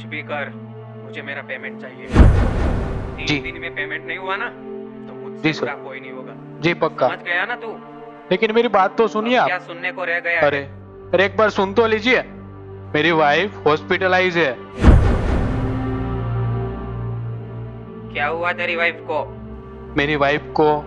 कुछ भी कर, मुझे मेरा पेमेंट चाहिए। जी। 3 दिन में पेमेंट नहीं हुआ ना तो जी मुझसे सर। बुरा कोई नहीं होगा। जी पक्का। समझ गया ना तू? लेकिन मेरी बात तो सुनिए अब आप। क्या सुनने को रह गया अरे है? अरे एक बार सुन तो लीजिए। मेरी वाइफ हॉस्पिटलाइज है। क्या हुआ तेरी वाइफ को? मेरी वाइफ को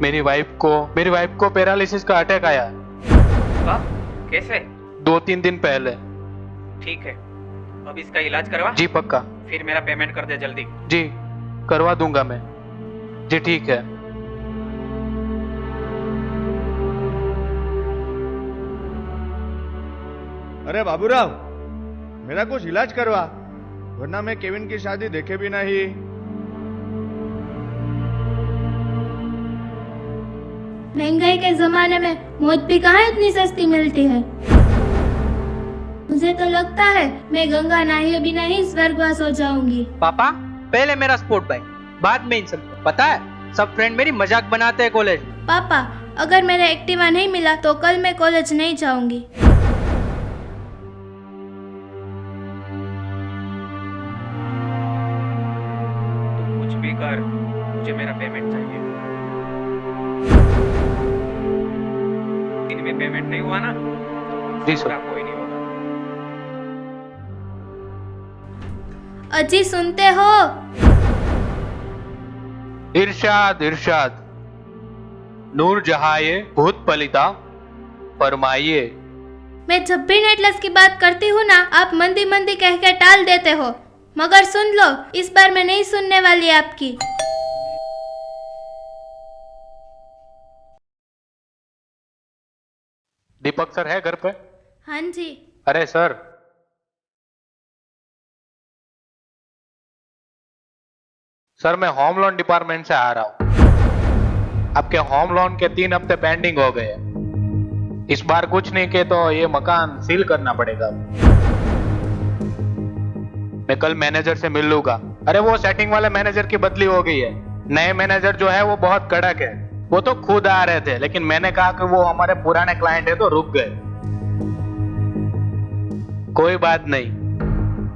मेरी वाइफ को पैरालिसिस का अटैक आया है। कब? कैसे? 2-3 दिन पहले। ठीक है, अब इसका इलाज करवा, जी पक्का। फिर मेरा पेमेंट कर दे जल्दी। जी करवा दूंगा मैं। जी ठीक है। अरे बाबूराव, मेरा कुछ इलाज करवा, वरना मैं केविन की शादी देखे भी नहीं। महंगाई के जमाने में मौत भी कहाँ इतनी सस्ती मिलती है। मुझे तो लगता है मैं गंगा नहाए बिना ही स्वर्गवास हो जाऊंगी। पापा, पहले मेरा स्पोर्ट बाइक, बाद में इन सब। पता है, सब फ्रेंड मेरी मजाक बनाते हैं कॉलेज में। पापा, अगर मेरा एक्टिवा नहीं मिला तो कल मैं कॉलेज नहीं जाऊंगी। तू कुछ भी कर, मुझे मेरा पेमेंट चाहिए। 3 दिन में पेमेंट नहीं हुआ ना तो जी मुझसे सर। बुरा कोई नहीं होगा। अजी सुनते हो? इरशाद इरशाद। नूर जहाए भूत पलिता फरमाइए। मैं जब भी नेटलेस की बात करती हूँ ना, आप मंदी मंदी कह के टाल देते हो। मगर सुन लो, इस बार मैं नहीं सुनने वाली आपकी। दीपक सर है घर पे? हाँ जी। अरे सर, सर मैं होम लोन डिपार्टमेंट से आ रहा हूँ। आपके होम लोन के 3 हफ्ते पेंडिंग हो गए। इस बार कुछ नहीं के तो ये मकान सील करना पड़ेगा। मैं कल मैनेजर से मिल लूंगा। अरे वो सेटिंग वाले मैनेजर की बदली हो गई है। नए मैनेजर जो है वो बहुत कड़क है। वो तो खुद आ रहे थे, लेकिन मैंने कहा कि वो हमारे पुराने क्लाइंट है तो रुक गए। कोई बात नहीं,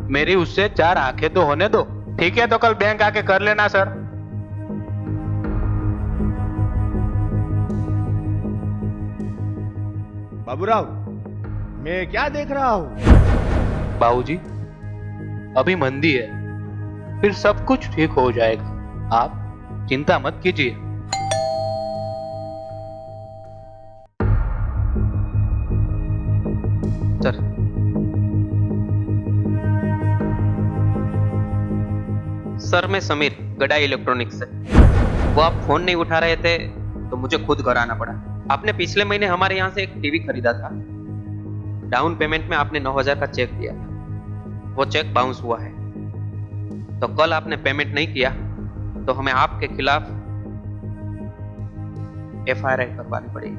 मेरी उससे 4 आंखें तो होने दो। ठीक है, तो कल बैंक आके कर लेना सर। बाबूराव, मैं क्या देख रहा हूँ? बाबूजी, अभी मंदी है, फिर सब कुछ ठीक हो जाएगा। आप चिंता मत कीजिए। सर, सर मैं समीर, गडा इलेक्ट्रॉनिक्स से। वो आप फोन नहीं उठा रहे थे तो मुझे खुद घर आना पड़ा। आपने पिछले महीने हमारे यहाँ से एक टीवी खरीदा था। डाउन पेमेंट में आपने 9,000 का चेक दिया था। वो चेक बाउंस हुआ है, तो कल आपने पेमेंट नहीं किया तो हमें आपके खिलाफ FIR करवानी पड़ेगी।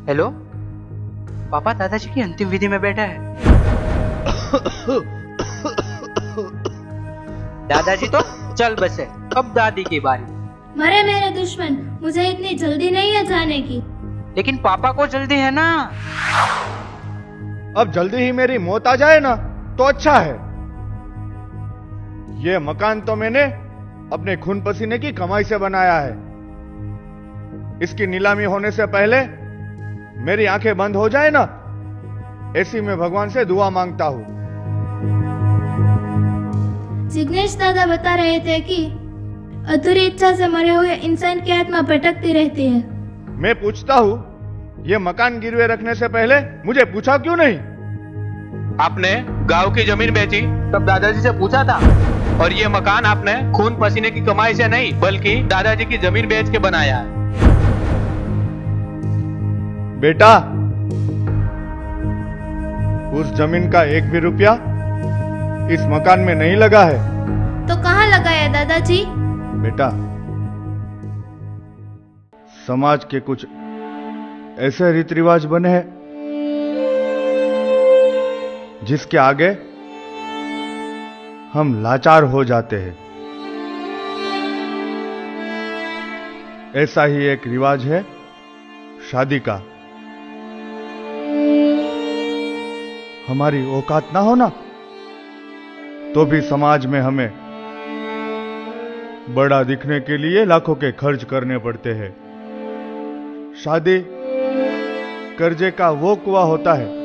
हेलो पापा, दादाजी की अंतिम विधि में बैठा है। दादाजी तो चल बसे, अब दादी की बारी। मरे मेरे दुश्मन, मुझे इतनी जल्दी नहीं है जाने की। लेकिन पापा को जल्दी है ना। अब जल्दी ही मेरी मौत आ जाए ना तो अच्छा है। ये मकान तो मैंने अपने खून पसीने की कमाई से बनाया है। इसकी नीलामी होने से पहले मेरी आंखें बंद हो जाए ना, ऐसी मैं भगवान से दुआ मांगता हूँ। जिग्नेश दादा बता रहे थे कि अधूरी इच्छा से मरे हुए इंसान की आत्मा भटकती रहती है। मैं पूछता हूँ, ये मकान गिरवे रखने से पहले मुझे पूछा क्यों नहीं? आपने गांव की जमीन बेची तब दादाजी से पूछा था, और ये मकान आपने खून पसीने की कमाई से नहीं बल्कि दादाजी की जमीन बेच के बनाया है। बेटा, उस जमीन का 1 भी रुपया इस मकान में नहीं लगा है। तो कहाँ लगाया दादाजी? बेटा, समाज के कुछ ऐसे रीति रिवाज बने हैं जिसके आगे हम लाचार हो जाते हैं। ऐसा ही एक रिवाज है शादी का। हमारी औकात ना हो ना, तो भी समाज में हमें बड़ा दिखने के लिए लाखों के खर्च करने पड़ते हैं। शादी कर्जे का वो कुआं होता है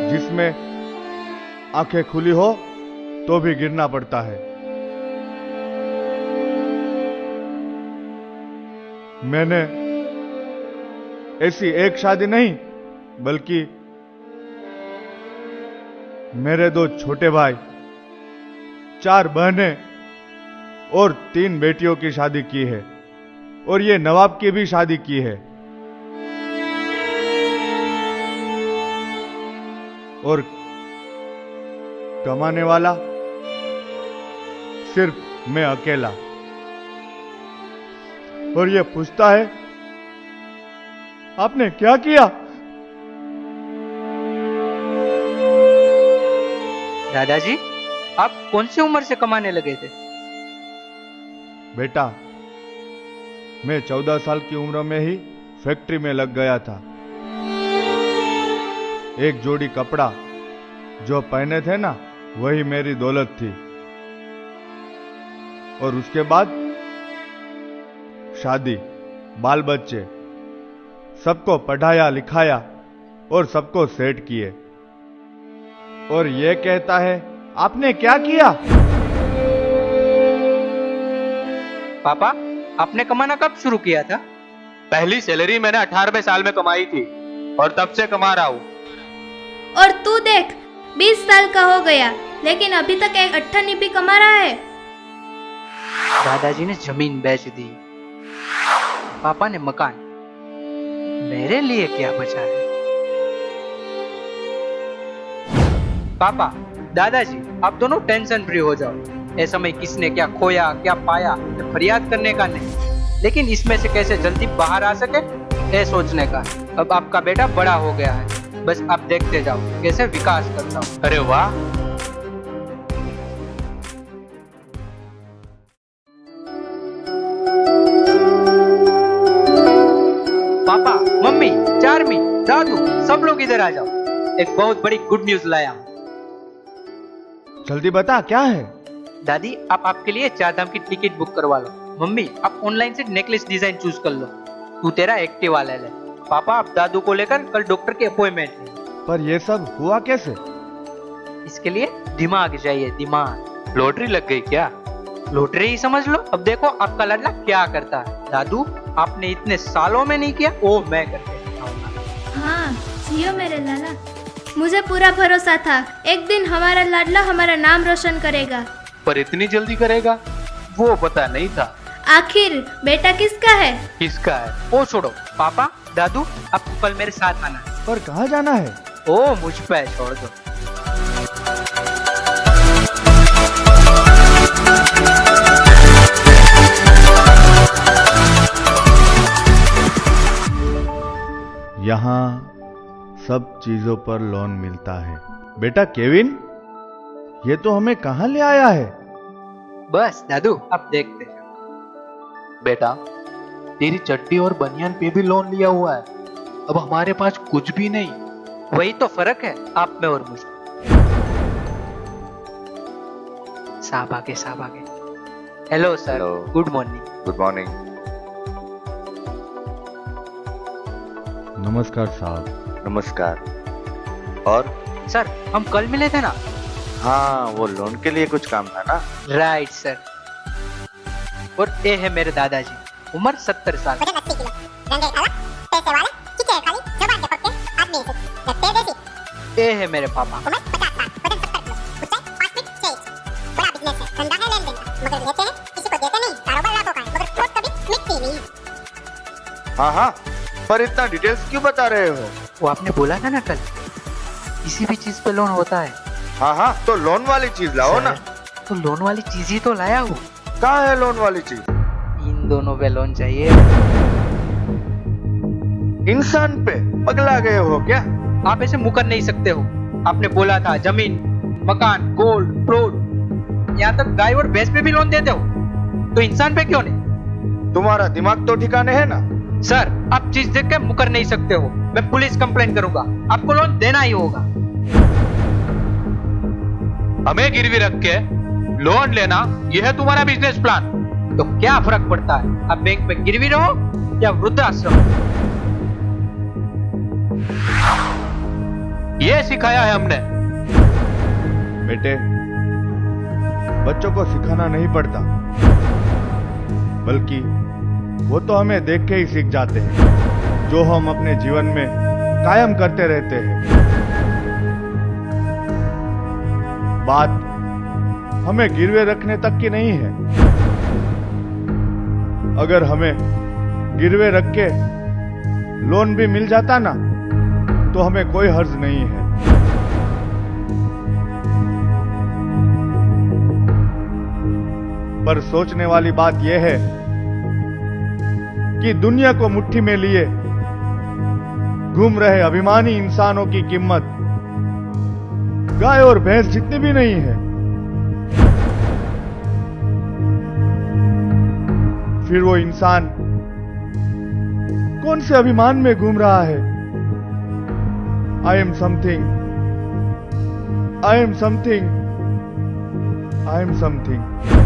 जिसमें आंखें खुली हो तो भी गिरना पड़ता है। मैंने ऐसी एक शादी नहीं, बल्कि मेरे 2 छोटे भाई, 4 बहनें और 3 बेटियों की शादी की है, और ये नवाब की भी शादी की है। और कमाने वाला सिर्फ मैं अकेला। और ये पूछता है, आपने क्या किया? दादाजी, आप कौन सी उम्र से कमाने लगे थे? बेटा, मैं 14 साल की उम्र में ही फैक्ट्री में लग गया था। एक जोड़ी कपड़ा जो पहने थे ना, वही मेरी दौलत थी। और उसके बाद शादी, बाल बच्चे, सबको पढ़ाया लिखाया और सबको सेट किए। और ये कहता है, आपने क्या किया? पापा, आपने कमाना कब शुरू किया था? पहली सैलरी मैंने 18वें साल में कमाई थी और तब से कमा रहा हूं। और तू देख, 20 साल का हो गया लेकिन अभी तक एक अट्ठनी भी कमा रहा है। दादाजी ने जमीन बेच दी, पापा ने मकान। मेरे लिए क्या बचा है? पापा, दादाजी, आप दोनों टेंशन फ्री हो जाओ। ऐसा में किसने क्या खोया, क्या पाया, ये फरियाद करने का नहीं, लेकिन इसमें से कैसे जल्दी बाहर आ सके, ये सोचने का। अब आपका बेटा बड़ा हो गया है, बस आप देखते जाओ कैसे विकास करता हूँ। अरे वाह, पापा, मम्मी, चार्मी, दादू, सब लोग इधर आ जाओ। एक बहुत बड़ी गुड न्यूज लाया हूँ। जल्दी बता, क्या है? दादी, आप आपके लिए 4 धाम की टिकट बुक करवा लो। मम्मी, आप ऑनलाइन से नेकलेस डिजाइन चूज कर लो। तू तेरा एक्टिवा ले ले। पापा, आप दादू को लेकर कल डॉक्टर की अपॉइंटमेंट ले। पर ये सब हुआ कैसे? इसके लिए दिमाग चाहिए, दिमाग। लॉटरी लग गई क्या? लॉटरी ही समझ लो। अब देखो आपका लाडला क्या करता है। दादू, आपने इतने सालों में नहीं किया, वो मैं करके दिखाऊंगा। हाँ, जियो मेरे लाला। मुझे पूरा भरोसा था एक दिन हमारा लाडला हमारा नाम रोशन करेगा। पर इतनी जल्दी करेगा, वो पता नहीं था। आखिर बेटा किसका है? किसका है? वो छोड़ो। पापा, दादू, आपको कल मेरे साथ आना है। पर कहाँ जाना है? ओ, मुझ पे छोड़ दो। यहाँ सब चीजों पर लोन मिलता है। बेटा केविन, ये तो हमें कहाँ ले आया है? बस दादू, आप देखते जाओ। बेटा, तेरी चड्डी और बनियान पे भी लोन लिया हुआ है। अब हमारे पास कुछ भी नहीं। वही तो फर्क है आप में और मुझ में। साहब आगे, साहब आगे। Hello sir, hello. Good morning. Good morning. नमस्कार साहब। नमस्कार। और सर, हम कल मिले थे ना? हाँ, वो लोन के लिए कुछ काम था ना? Right sir. और ये है मेरे दादाजी, उम्र 70 साल। ये है मेरे पापा। हाँ हाँ, पर इतना डिटेल्स क्यों बता रहे हो? वो आपने बोला था ना कल, किसी भी चीज पे लोन होता है। हाँ हाँ, तो लोन वाली चीज लाओ ना। तो लोन वाली चीज ही तो लाया हूँ। कहाँ है लोन वाली चीज? इन दोनों पे लोन चाहिए। इंसान पे पगला गए हो क्या? आप ऐसे मुकर नहीं सकते हो। आपने बोला था जमीन, मकान, गोल्ड, फ्रूट, यहाँ तक गाय और भैंस पे भी लोन देते हो, तो इंसान पे क्यों नहीं? तुम्हारा दिमाग तो ठिकाने है ना? सर, आप चीज देख के मुकर नहीं सकते हो। मैं पुलिस कंप्लेन करूंगा, आपको लोन देना ही होगा। हमें गिरवी रख के लोन लेना, यह है तुम्हारा बिजनेस प्लान? तो क्या फर्क पड़ता है, आप बैंक में गिरवी रहो या वृद्धाश्रम? ये सिखाया है हमने। बेटे, बच्चों को सिखाना नहीं पड़ता, बल्कि वो तो हमें देख के ही सीख जाते हैं, जो हम अपने जीवन में कायम करते रहते हैं। बात हमें गिरवे रखने तक की नहीं है। अगर हमें गिरवे रख के लोन भी मिल जाता ना, तो हमें कोई हर्ज नहीं है। पर सोचने वाली बात यह है कि दुनिया को मुट्ठी में लिए घूम रहे अभिमानी इंसानों की कीमत गाय और भैंस जितनी भी नहीं है। फिर वो इंसान कौन से अभिमान में घूम रहा है? I am something, I am something, I am something.